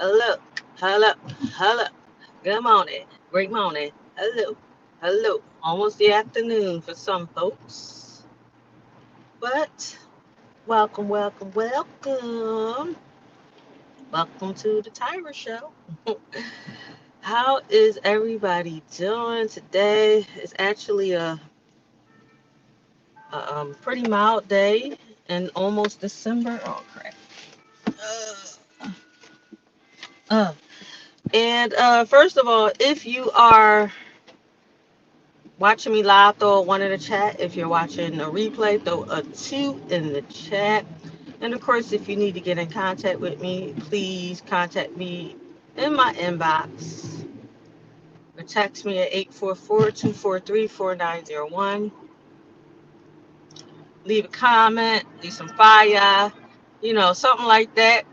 Hello, hello, hello. Good morning, great morning. Hello, hello. Almost the afternoon for some folks, but welcome, welcome, welcome. Welcome to the Tyra Show. How is everybody doing today? It's actually a pretty mild day and almost December. Oh, crap. Uh, uh. And first of all, if you are watching me live, throw a one in the chat. If you're watching a replay, throw a two in the chat. And of course, if you need to get in contact with me, please contact me in my inbox or text me at 844-243-4901. Leave a comment, leave some fire, something like that.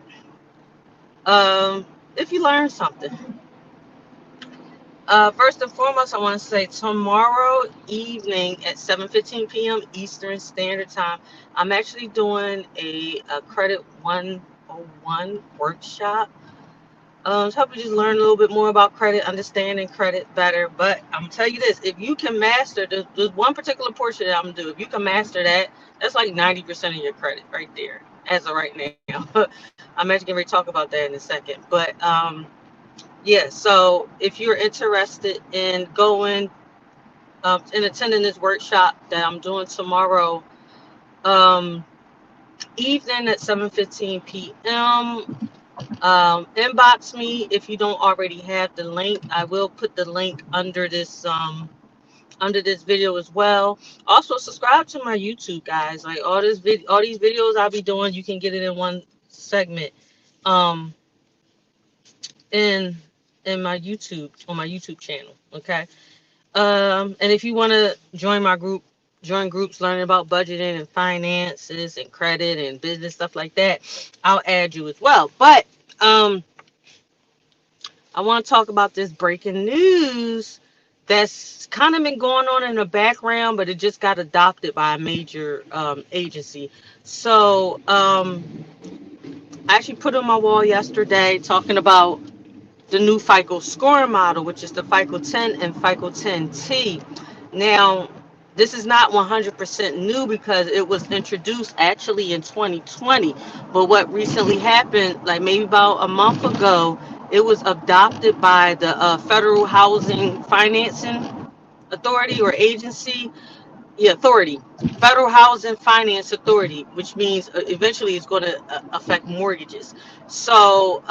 If you learn something. First and foremost, I want to say tomorrow evening at 7:15 p.m. Eastern Standard Time, I'm actually doing a Credit 101 workshop. To help you just learn a little bit more about credit, understanding credit better. But I'm gonna tell you this: if you can master, there's one particular portion that I'm gonna do. If you can master that, that's like 90% of your credit right there, as of right now. I'm actually gonna talk about that in a second. But yeah, so if you're interested in going and attending this workshop that I'm doing tomorrow um, evening at 7:15 p.m., inbox me if you don't already have the link. I will put the link under this video as well. Also, subscribe to my YouTube, guys. Like all these videos I'll be doing, you can get it in one segment. Um, in in my YouTube on my YouTube channel. Okay. And if you want to join my group, join groups learning about budgeting and finances and credit and business stuff like that, I'll add you as well. But um, I want to talk about this breaking news that's kind of been going on in the background, but it just got adopted by a major agency. So I actually put on my wall yesterday talking about the new FICO scoring model, which is the FICO 10 and FICO 10T. Now, this is not 100% new because it was introduced actually in 2020. But what recently happened, like maybe about a month ago, it was adopted by the Federal Housing Financing Authority or Agency. Yeah, authority, Federal Housing Finance Authority, which means eventually it's going to affect mortgages. So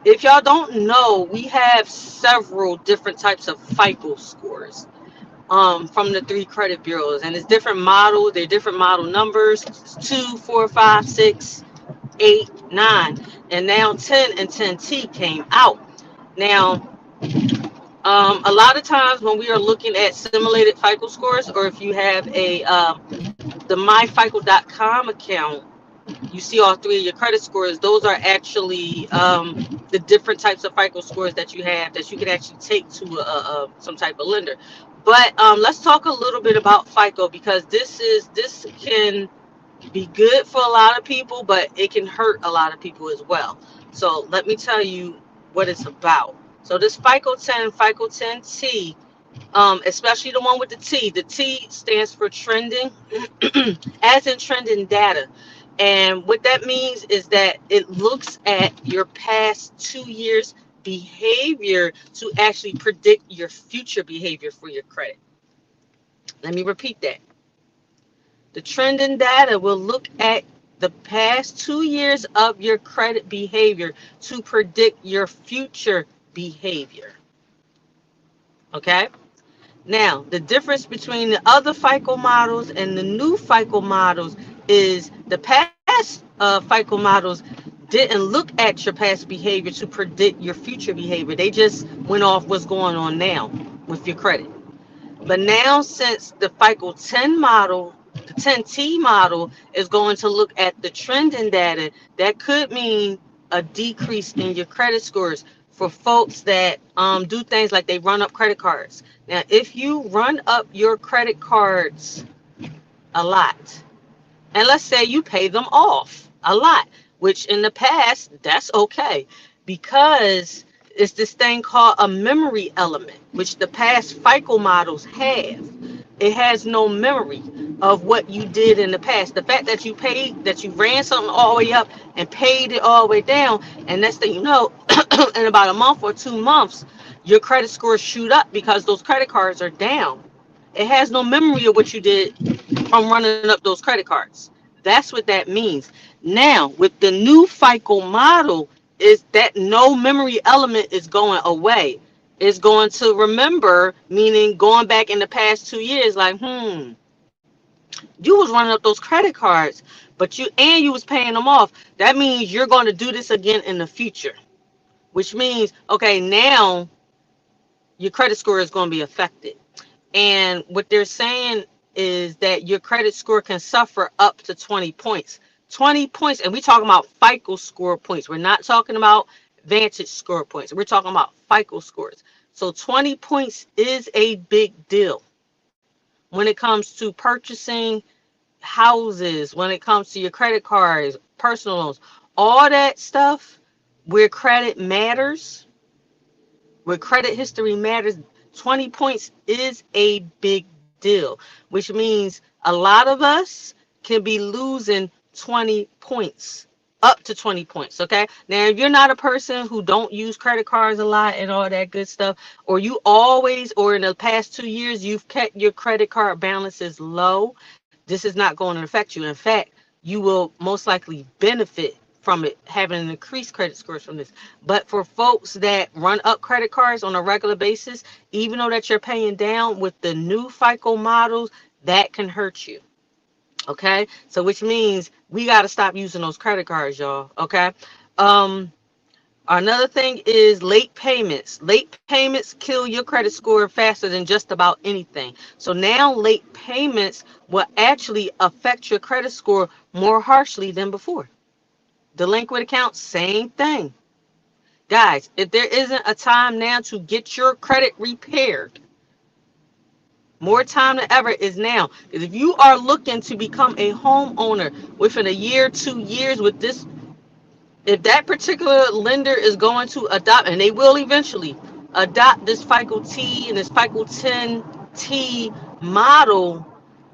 if y'all don't know, we have several different types of FICO scores from the three credit bureaus, and it's different models. They're different model numbers: it's 2, 4, 5, 6, 8, 9, and now 10 and 10T came out. Now, a lot of times when we are looking at simulated FICO scores, or if you have the myfico.com account, you see all three of your credit scores. Those are actually the different types of FICO scores that you have that you can actually take to some type of lender. But let's talk a little bit about FICO because this can be good for a lot of people, but it can hurt a lot of people as well. So let me tell you what it's about. So this FICO 10, FICO 10T, especially the one with the T stands for trending, as in trending data. And what that means is that it looks at your past 2 years behavior to actually predict your future behavior for your credit. Let me repeat that. The trending data will look at the past 2 years of your credit behavior to predict your future behavior. Okay? Now, the difference between the other FICO models and the new FICO models is the past FICO models didn't look at your past behavior to predict your future behavior. They just went off what's going on now with your credit. But now, since the FICO 10 model, the 10T model is going to look at the trending data, that could mean a decrease in your credit scores for folks that do things like they run up credit cards. Now, if you run up your credit cards a lot, and let's say you pay them off a lot, which in the past, that's okay. because it's this thing called a memory element, which the past FICO models have. It has no memory of what you did in the past. The fact that you paid, that you ran something all the way up and paid it all the way down, and next thing you know, in about a month or 2 months, your credit scores shoot up because those credit cards are down. It has no memory of what you did from running up those credit cards. That's what that means. Now, with the new FICO model, is that no memory element is going away. It's going to remember, meaning going back in the past 2 years, like, you was running up those credit cards, but you was paying them off. That means you're going to do this again in the future, which means, okay, now your credit score is going to be affected. And what they're saying is that your credit score can suffer up to 20 points. 20 points, and we're talking about FICO score points. We're not talking about Vantage score points. We're talking about FICO scores. So 20 points is a big deal when it comes to purchasing houses, when it comes to your credit cards, personal loans, all that stuff where credit matters, where credit history matters. 20 points is a big deal, which means a lot of us can be losing 20 points, up to 20 points. Okay. Now, if you're not a person who don't use credit cards a lot and all that good stuff, or you always, or in the past 2 years, you've kept your credit card balances low, this is not going to affect you. In fact, you will most likely benefit from it having an increased credit scores from this. But for folks that run up credit cards on a regular basis, even though that you're paying down with the new FICO models, that can hurt you. Okay. So which means we got to stop using those credit cards, y'all. Okay. Um, Another thing is late payments. Late payments kill your credit score faster than just about anything. So now late payments will actually affect your credit score more harshly than before. Delinquent accounts, same thing. Guys, if there isn't a time now to get your credit repaired, more time than ever is now. Because if you are looking to become a homeowner within a year, 2 years with this, if that particular lender is going to adopt, and they will eventually adopt this FICO T and this FICO 10T model,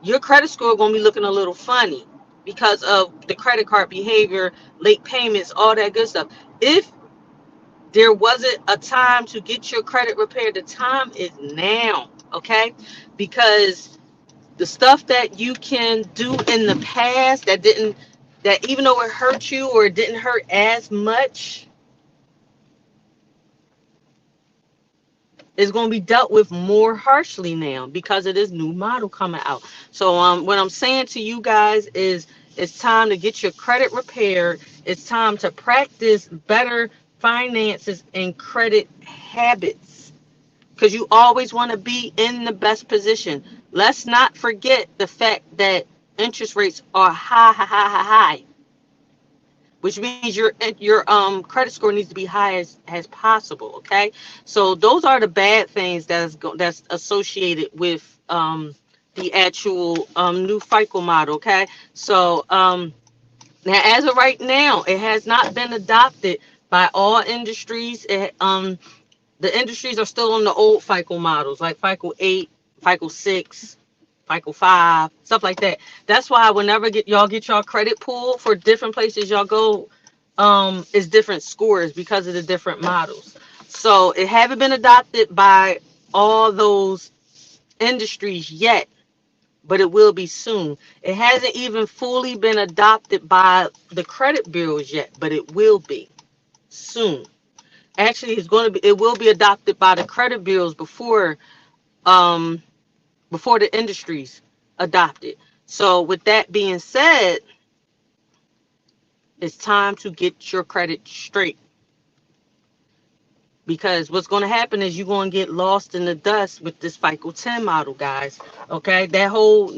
your credit score is going to be looking a little funny because of the credit card behavior, late payments, all that good stuff. If there wasn't a time to get your credit repaired, the time is now, okay? Because the stuff that you can do in the past that even though it hurt you or it didn't hurt as much, is going to be dealt with more harshly now because of this new model coming out. So what I'm saying to you guys is it's time to get your credit repaired. It's time to practice better finances and credit habits because you always want to be in the best position. Let's not forget the fact that interest rates are high, which means your credit score needs to be high as possible. Okay, so those are the bad things that's associated with the actual new FICO model. Okay, so now as of right now, it has not been adopted by all industries. The industries are still on the old FICO models like FICO 8, FICO 6, FICO 5, stuff like that. That's why whenever y'all get y'all credit pool for different places y'all go, it's different scores because of the different models. So it haven't been adopted by all those industries yet, but it will be soon. It hasn't even fully been adopted by the credit bureaus yet, but it will be soon. Actually, it will be adopted by the credit bureaus um before the industries adopt it. So with that being said, it's time to get your credit straight because what's going to happen is you're going to get lost in the dust with this FICO 10 model, guys. Okay, that whole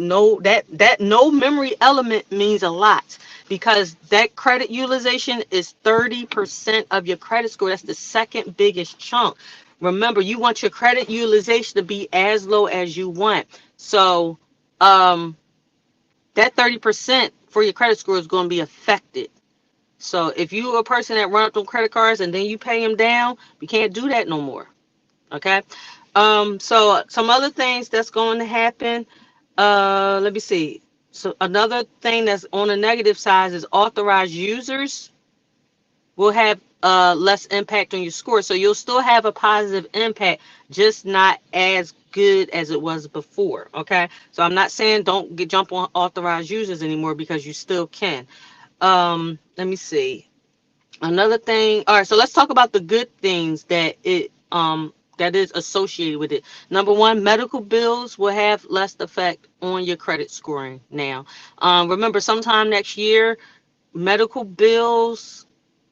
that no memory element means a lot because that credit utilization is 30% of your credit score. That's the second biggest chunk. Remember, you want your credit utilization to be as low as you want. So that 30% for your credit score is going to be affected. So if you a person that run up them credit cards and then you pay them down, you can't do that no more. Okay. So some other things that's going to happen. Let me see. So another thing that's on the negative side is authorized users will have less impact on your score. So you'll still have a positive impact, just not as good as it was before. Okay. So I'm not saying don't jump on authorized users anymore because you still can. Let me see. Another thing. All right. So let's talk about the good things that is associated with it. Number one, medical bills will have less effect on your credit scoring now. Remember, sometime next year, medical bills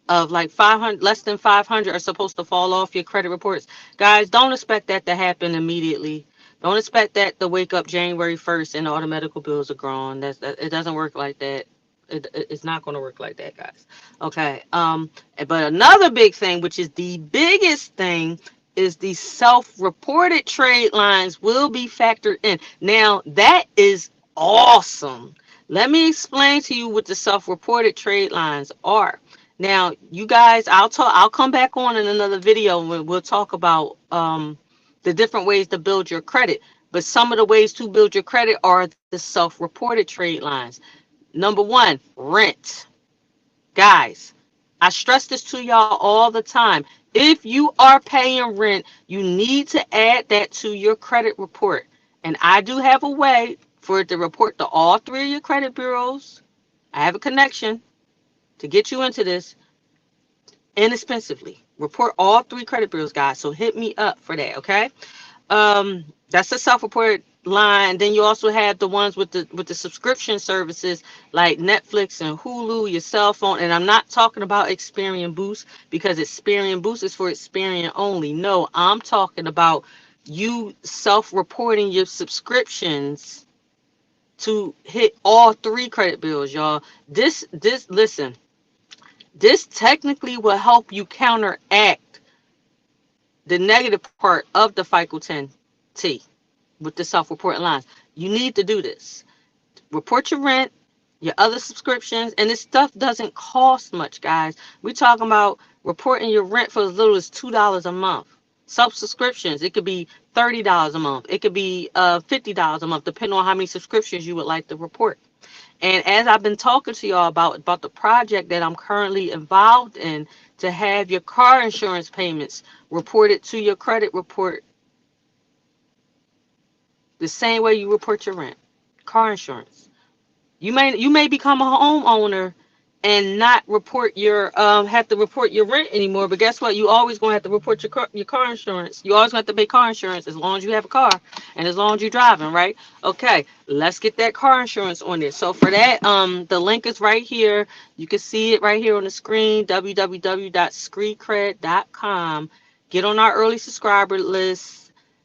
of like 500, less than 500 are supposed to fall off your credit reports. Guys, don't expect that to happen immediately. Don't expect that to wake up January 1st and all the medical bills are gone. It doesn't work like that. It's not going to work like that, guys. Okay. But another big thing, which is the biggest thing, is the self-reported trade lines will be factored in. Now, that is awesome. Let me explain to you what the self-reported trade lines are. Now, you guys, I'll come back on in another video and we'll talk about the different ways to build your credit. But some of the ways to build your credit are the self-reported trade lines. Number one, rent. Guys, I stress this to y'all all the time. If you are paying rent, you need to add that to your credit report. And I do have a way for it to report to all three of your credit bureaus. I have a connection to get you into this inexpensively. Report all three credit bureaus, guys. So hit me up for that, okay? That's a self-reported line. Then you also have the ones with the subscription services like Netflix and Hulu, your cell phone. And I'm not talking about Experian Boost because Experian Boost is for Experian only. No, I'm talking about you self-reporting your subscriptions to hit all three credit bills, y'all. Listen, this technically will help you counteract the negative part of the FICO 10T with the self-reporting lines. You need to do this. Report your rent, your other subscriptions, and this stuff doesn't cost much, guys. We're talking about reporting your rent for as little as $2 a month. Subscriptions, it could be $30 a month. It could be $50 a month, depending on how many subscriptions you would like to report. And as I've been talking to y'all about the project that I'm currently involved in, to have your car insurance payments reported to your credit report the same way you report your rent, car insurance. You may become a homeowner and not report your have to report your rent anymore. But guess what? You always gonna have to report your car insurance. You always gonna have to pay car insurance as long as you have a car and as long as you're driving, right? Okay, let's get that car insurance on there. So for that, the link is right here. You can see it right here on the screen. www.screecred.com. Get on our early subscriber list.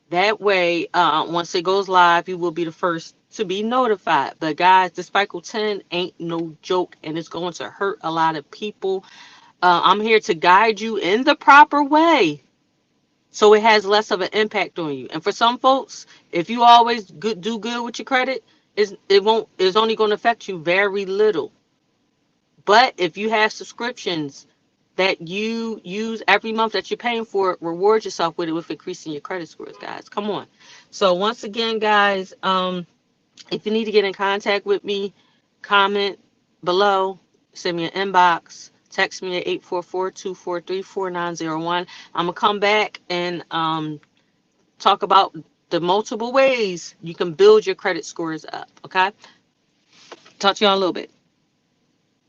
That way, once it goes live, you will be the first to be notified. But guys, this FICO 10 ain't no joke, and it's going to hurt a lot of people. I'm here to guide you in the proper way so it has less of an impact on you. And for some folks, if you always do good with your credit, it's only going to affect you very little. But if you have subscriptions that you use every month that you're paying for, reward yourself with it with increasing your credit scores, guys. Come on. So once again, guys, if you need to get in contact with me, comment below, send me an inbox, text me at 844-243-4901. I'm going to come back and talk about the multiple ways you can build your credit scores up, okay? Talk to you in a little bit.